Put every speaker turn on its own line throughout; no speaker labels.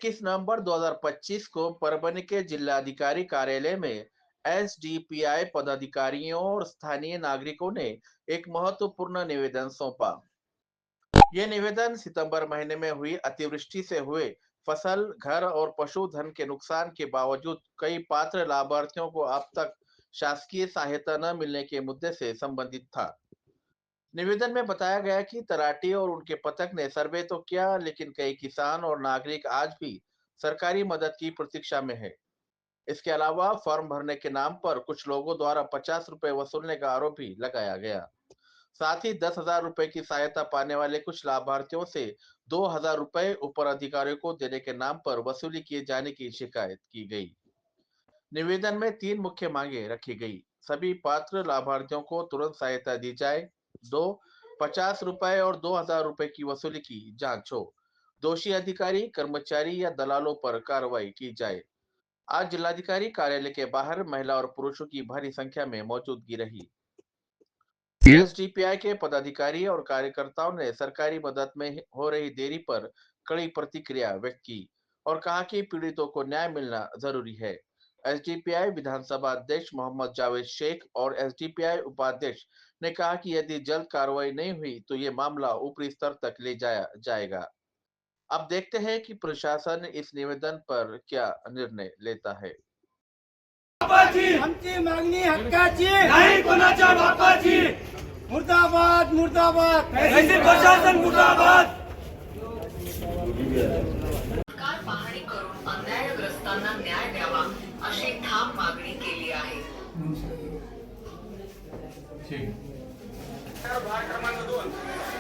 21 नवंबर 2025 को परभणी के जिलाधिकारी कार्यालय में एसडीपीआई पदाधिकारियों और स्थानीय नागरिकों ने एक महत्वपूर्ण निवेदन सौंपा। ये निवेदन सितंबर महीने में हुई अतिवृष्टि से हुए फसल, घर और पशुधन के नुकसान के बावजूद कई पात्र लाभार्थियों को अब तक शासकीय सहायता न मिलने के मुद्दे से संबंधित था। निवेदन में बताया गया कि तलाटी और उनके पथक ने सर्वे तो किया, लेकिन कई किसान और नागरिक आज भी सरकारी मदद की प्रतीक्षा में है। इसके अलावा फॉर्म भरने के नाम पर कुछ लोगों द्वारा 50 रुपए वसूलने का आरोप भी लगाया गया। साथ ही 10,000 रुपए की सहायता पाने वाले कुछ लाभार्थियों से 2,000 रुपए ऊपर अधिकारियों को देने के नाम पर वसूली किए जाने की शिकायत की गई। निवेदन में 3 मुख्य मांगे रखी गई। सभी पात्र लाभार्थियों को तुरंत सहायता दी जाए। 2, 50 रुपए और 2,000 रुपए की वसूली की जांच हो। दोषी अधिकारी, कर्मचारी या दलालों पर कार्रवाई की जाए। आज जिलाधिकारी कार्यालय के बाहर महिला और पुरुषों की भारी संख्या में मौजूदगी रही। एसडीपीआई के पदाधिकारी और कार्यकर्ताओं ने सरकारी मदद में हो रही देरी पर कड़ी प्रतिक्रिया व्यक्त की और कहा कि पीड़ितों को न्याय मिलना जरूरी है। एसडीपीआई विधानसभा अध्यक्ष मोहम्मद जावेद शेख और एसडीपीआई उपाध्यक्ष ने कहा कि यदि जल्द कार्रवाई नहीं हुई तो ये मामला ऊपरी स्तर तक ले जाया जाएगा। अब देखते हैं कि प्रशासन इस निवेदन पर क्या निर्णय लेता है।
आमची मागणी हक्काची नाही, कोणाच्या बापाची। मुर्दाबाद मुर्दाबाद, तहसील प्रशासन मुर्दाबाद।
सरकार पाहणी करून अन्यायग्रस्तांना न्याय द्यावा अशी ठाम मागणी केली आहे।
वार्ड क्रमांक 2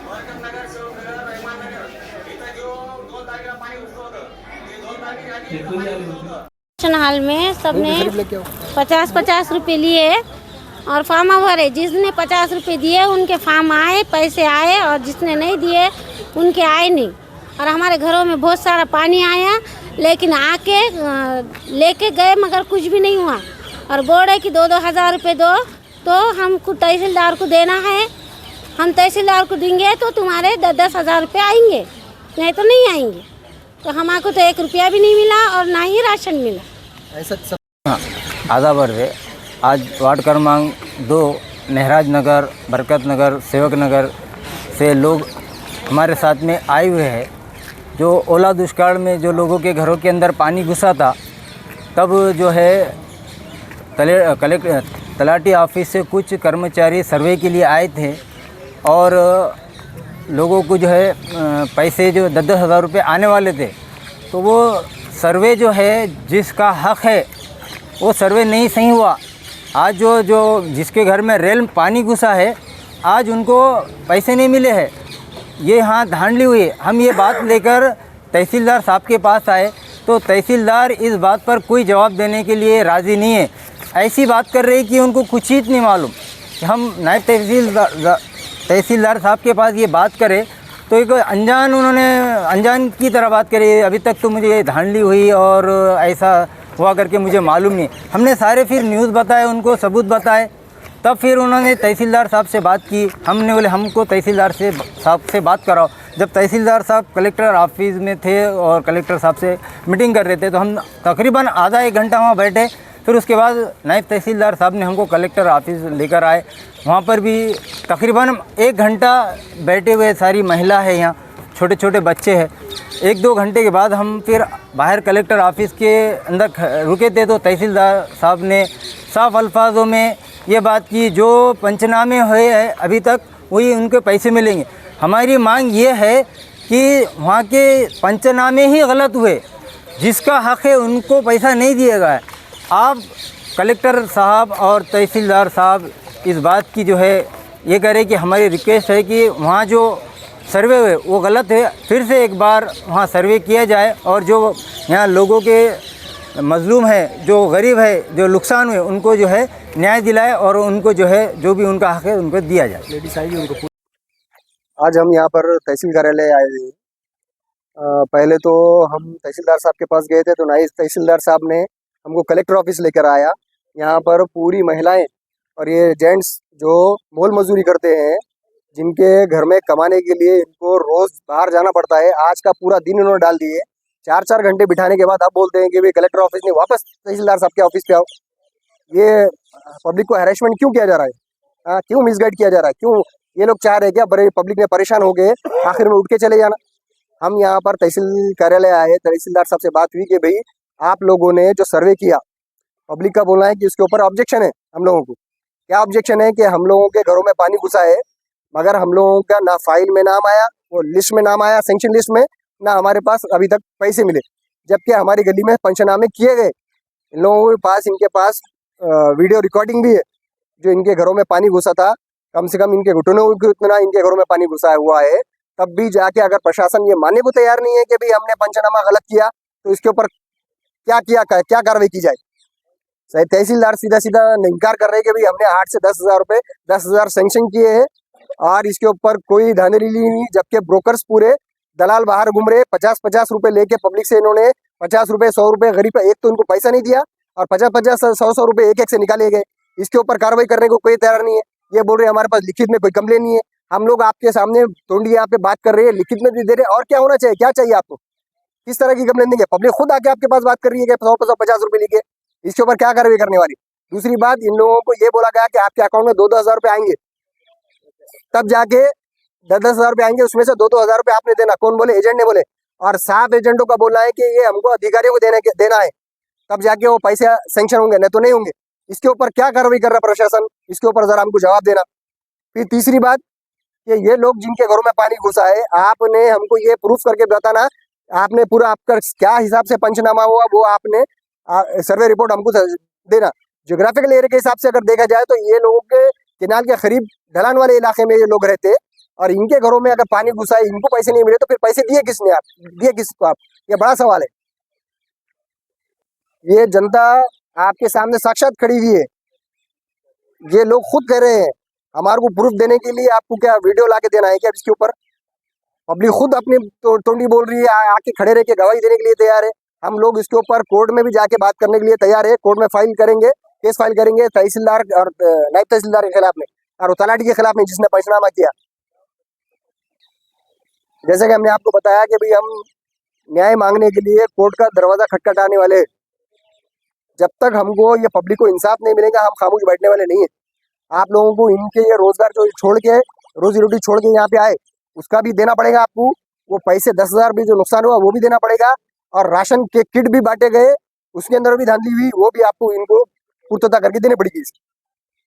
बरकत नगर, शिवनगर, रहमान नगर इथं जो 2 तारखेला पाणी घुसलं होतं ते 2 तारखेच्या आधी पाणी घुसलं होतं।
हाल में सबने 50-50 रुपए लिए और फार्म भरे। जिसने 50 रुपए दिए उनके फार्म आए, पैसे आए, और जिसने नहीं दिए उनके आए नहीं। और हमारे घरों में बहुत सारा पानी आया, लेकिन आके लेके गए मगर कुछ भी नहीं हुआ। और बोल रहे कि 2-2 हज़ार रुपये दो, तो हमको तहसीलदार को देना है। हम तहसीलदार को देंगे तो तुम्हारे 10-10 हज़ार रुपये आएंगे, नहीं तो नहीं आएंगे। तो हमको तो 1 रुपया भी नहीं मिला और ना ही राशन मिला।
ऐसा सब आदाब है। आज वार्ड क्रमांक 2 महराज नगर, बरकत नगर, सेवक नगर से लोग हमारे साथ में आए हुए हैं। जो ओला दुष्काल में जो लोगों के घरों के अंदर पानी घुसा था, तब जो है तलाटी ऑफिस से कुछ कर्मचारी सर्वे के लिए आए थे और लोगों को जो है पैसे जो 10-10 हज़ार रुपये आने वाले थे, तो वो सर्वे जो है जिसका हक है वो सर्वे नहीं सही हुआ। आज जो जिसके घर में रेल पानी घुसा है, आज उनको पैसे नहीं मिले हैं। ये यहाँ धांधली हुई। हम ये बात लेकर तहसीलदार साहब के पास आए तो तहसीलदार इस बात पर कोई जवाब देने के लिए राज़ी नहीं है। ऐसी बात कर रही कि उनको कुछ ही नहीं मालूम। हम नायब तहसीलदार साहब के पास ये बात करें तो एक उन्होंने अनजान की तरह बात करी। अभी तक तो मुझे धांधली हुई और ऐसा हुआ करके मुझे मालूम नहीं। हमने सारे फिर न्यूज़ बताए, उनको सबूत बताए, तब फिर उन्होंने तहसीलदार साहब से बात की। हमने बोले हमको तहसीलदार साहब से बात कराओ। जब तहसीलदार साहब कलेक्टर ऑफिस में थे और कलेक्टर साहब से मीटिंग कर रहे थे, तो हम तकरीबन आधा 1 घंटा वहाँ बैठे। फिर उसके बाद नायब तहसीलदार साहब ने हमको कलेक्टर ऑफिस लेकर आए। वहाँ पर भी तकरीबन 1 घंटा बैठे हुए। सारी महिला है यहाँ, छोटे छोटे बच्चे हैं। 1-2 घंटे के बाद हम फिर बाहर कलेक्टर ऑफिस के अंदर रुके थे, तो तहसीलदार साहब ने साफ अल्फाजों में ये बात की, जो पंचनामे हुए हैं अभी तक वही उनके पैसे मिलेंगे। हमारी मांग ये है कि वहाँ के पंचनामे ही गलत हुए, जिसका हक़ है उनको पैसा नहीं दिया गया है। आप कलेक्टर साहब और तहसीलदार साहब इस बात की जो है ये करें कि हमारी रिक्वेस्ट है कि वहाँ जो सर्वे हुए वो गलत है, फिर से एक बार वहाँ सर्वे किया जाए और जो यहाँ लोगों के मजलूम है, जो गरीब है, जो नुकसान हुए, उनको जो है न्याय दिलाए और उनको जो है जो भी उनका हक़ है उनको दिया जाए।
आज हम यहाँ पर तहसील कार्यालय आए हुए हैं। पहले तो हम तहसीलदार साहब के पास गए थे, तो नायब तहसीलदार साहब ने हमको कलेक्टर ऑफिस लेकर आया। यहाँ पर पूरी महिलाएं और ये जेंट्स जो मोल मजदूरी करते हैं, जिनके घर में कमाने के लिए इनको रोज़ बाहर जाना पड़ता है, आज का पूरा दिन इन्होंने डाल दिए। 4-4 घंटे बिठाने के बाद अब बोलते हैं कि भाई कलेक्टर ऑफिस नहीं, वापस तहसीलदार साहब के ऑफिस पे आओ। ये पब्लिक को हैरेसमेंट क्यों किया जा रहा है? हाँ, क्यों मिसगाइड किया जा रहा है? क्यों ये लोग चाह रहे हैं क्या बड़े पब्लिक ने परेशान हो गए आखिर में उठ के चले जाना? हम यहाँ पर तहसील कार्यालय आए, तहसीलदार साहब से बात हुई कि भाई आप लोगों ने जो सर्वे किया, पब्लिक का बोलना है कि उसके ऊपर ऑब्जेक्शन है हम लोगों को। क्या ऑब्जेक्शन है? कि हम लोगों के घरों में पानी घुसा है, मगर हम लोगों का ना फाइल में नाम आया, वो लिस्ट में नाम आया, सैंक्शन लिस्ट में, ना हमारे पास अभी तक पैसे मिले, जबकि हमारी गली में पंचनामे किए गए। इन लोगों के पास, इनके पास वीडियो रिकॉर्डिंग भी है, जो इनके घरों में पानी घुसा था, कम से कम इनके घुटनों को इतना इनके घरों में पानी घुसा हुआ है, तब भी जाके अगर प्रशासन ये मानने को तैयार नहीं है कि भाई हमने पंचनामा गलत किया, तो इसके ऊपर क्या कार्रवाई की जाए? सही तहसीलदार सीधा सीधा इनकार कर रहे हैं कि भाई हमने 8 से 10,000 रुपये 10,000 सैंक्शन किए हैं और इसके ऊपर कोई धांधली नहीं, जबकि ब्रोकर्स पूरे दलाल बाहर घूम रहे, 50-50 रुपये लेके पब्लिक से इन्होंने 50 रुपये 100 रुपये गरीब, एक तो इनको पैसा नहीं दिया और 50-50 100-100 रुपये एक से निकाले गए। इसके ऊपर कार्रवाई करने को कोई तैयार नहीं है। ये बोल रहे हैं हमारे पास लिखित में कोई कंप्लेन नहीं है। हम लोग आपके सामने तोंडी यहाँ पे बात कर रहे हैं, लिखित में भी दे रहे, और क्या होना चाहिए? क्या चाहिए आपको? किस तरह की कंप्लेन देंगे? पब्लिक खुद आके आपके पास बात कर रही है कि 100-50 रुपये लेके, इसके ऊपर क्या कार्रवाई करने वाली? दूसरी बात, इन लोगों को ये बोला गया कि आपके अकाउंट में 2-2 हज़ार रुपये आएंगे, तब जाके 10-10 हज़ार रुपये आएंगे, उसमें से 2-2 हज़ार रुपये आपने देना। कौन बोले? एजेंट ने बोले। और 7 एजेंटों का बोलना है कि ये हमको अधिकारियों को देना है, तब जाके वो पैसे सैंक्शन होंगे, नहीं तो नहीं होंगे। इसके ऊपर क्या कार्रवाई कर रहा प्रशासन? इसके ऊपर जरा हमको जवाब देना। फिर तीसरी बात कि ये लोग जिनके घरों में पानी घुसा है, आपने हमको ये प्रूफ करके बताना, आपने पूरा आपका क्या हिसाब से पंचनामा हुआ वो आपने सर्वे रिपोर्ट हमको देना। ज्योग्राफिकल एरिया के हिसाब से अगर देखा जाए तो ये लोगों के केनाल के करीब ढलान वाले इलाके में ये लोग रहते हैं, और इनके घरों में अगर पानी घुसा है, इनको पैसे नहीं मिले, तो फिर पैसे दिए किसने? आप दिए किसको? आप, ये बड़ा सवाल है। ये जनता आपके सामने साक्षात खड़ी हुई है, ये लोग खुद कह रहे हैं। हमारे को प्रूफ देने के लिए आपको क्या वीडियो ला के देना है क्या? इसके ऊपर पब्लिक खुद अपनी तोंडी बोल रही है, आके खड़े रह के गवाही देने के लिए तैयार है। हम लोग इसके ऊपर कोर्ट में भी जाके बात करने के लिए तैयार है। कोर्ट में फाइल करेंगे, केस फाइल करेंगे तहसीलदार और नायब तहसीलदार के खिलाफ में, और तलाटी के खिलाफ में जिसने पंचनामा किया। जैसे कि हमने आपको बताया कि भाई हम न्याय मांगने के लिए कोर्ट का दरवाजा खटखटाने वाले, जब तक हमको ये पब्लिक को इंसाफ नहीं मिलेगा हम खामोश बैठने वाले नहीं है। आप लोगों को इनके ये रोजगार जो छोड़ के, रोजी रोटी छोड़ के यहाँ पे आए, उसका भी देना पड़ेगा आपको। वो पैसे 10,000 भी जो नुकसान हुआ वो भी देना पड़ेगा, और राशन के किट भी बांटे गए, उसके अंदर भी धांधली हुई, वो भी आपको इनको पूर्तता करके देनी पड़ेगी।